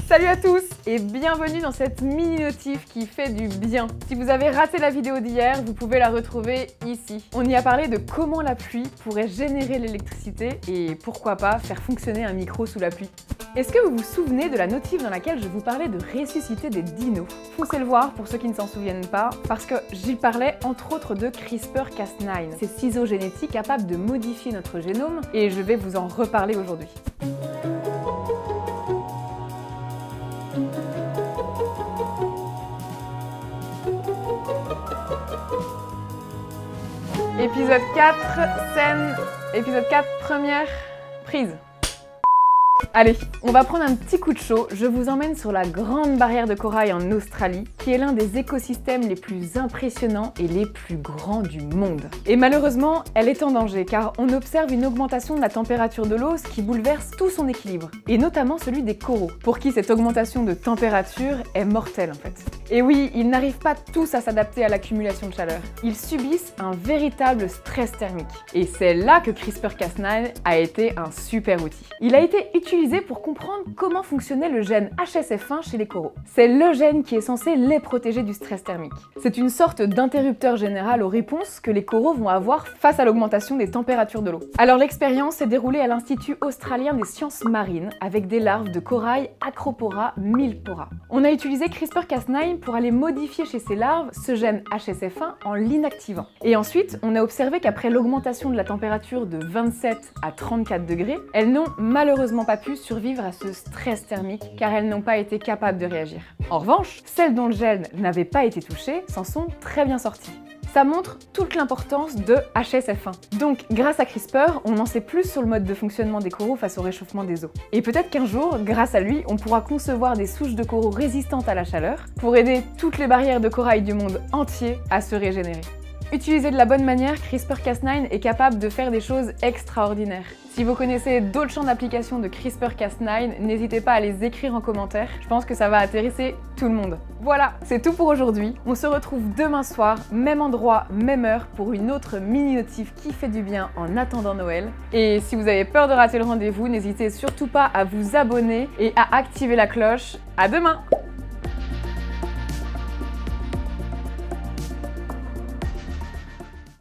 Salut à tous et bienvenue dans cette mini notif qui fait du bien. Si vous avez raté la vidéo d'hier, vous pouvez la retrouver ici. On y a parlé de comment la pluie pourrait générer l'électricité et pourquoi pas faire fonctionner un micro sous la pluie. Est-ce que vous vous souvenez de la notif dans laquelle je vous parlais de ressusciter des dinos? Foncez le voir pour ceux qui ne s'en souviennent pas, parce que j'y parlais entre autres de CRISPR-Cas9, ces ciseaux génétiques capables de modifier notre génome, et je vais vous en reparler aujourd'hui. Épisode 4, épisode 4, première prise. Allez, on va prendre un petit coup de chaud. Je vous emmène sur la grande barrière de corail en Australie, qui est l'un des écosystèmes les plus impressionnants et les plus grands du monde. Et malheureusement, elle est en danger, car on observe une augmentation de la température de l'eau, ce qui bouleverse tout son équilibre, et notamment celui des coraux, pour qui cette augmentation de température est mortelle en fait. Et oui, ils n'arrivent pas tous à s'adapter à l'accumulation de chaleur. Ils subissent un véritable stress thermique. Et c'est là que CRISPR-Cas9 a été un super outil. Il a été utilisé pour comprendre comment fonctionnait le gène HSF1 chez les coraux. C'est le gène qui est censé les protéger du stress thermique. C'est une sorte d'interrupteur général aux réponses que les coraux vont avoir face à l'augmentation des températures de l'eau. Alors l'expérience s'est déroulée à l'Institut australien des sciences marines avec des larves de corail Acropora milpora. On a utilisé CRISPR-Cas9 pour aller modifier chez ces larves ce gène HSF1 en l'inactivant. Et ensuite, on a observé qu'après l'augmentation de la température de 27 à 34 degrés, elles n'ont malheureusement pas pu survivre à ce stress thermique car elles n'ont pas été capables de réagir. En revanche, celles dont le gène n'avait pas été touché s'en sont très bien sorties. Ça montre toute l'importance de HSF1. Donc, grâce à CRISPR, on en sait plus sur le mode de fonctionnement des coraux face au réchauffement des eaux. Et peut-être qu'un jour, grâce à lui, on pourra concevoir des souches de coraux résistantes à la chaleur pour aider toutes les barrières de corail du monde entier à se régénérer. Utilisé de la bonne manière, CRISPR-Cas9 est capable de faire des choses extraordinaires. Si vous connaissez d'autres champs d'application de CRISPR-Cas9, n'hésitez pas à les écrire en commentaire, je pense que ça va intéresser tout le monde. Voilà, c'est tout pour aujourd'hui. On se retrouve demain soir, même endroit, même heure, pour une autre mini-notif qui fait du bien en attendant Noël. Et si vous avez peur de rater le rendez-vous, n'hésitez surtout pas à vous abonner et à activer la cloche. À demain!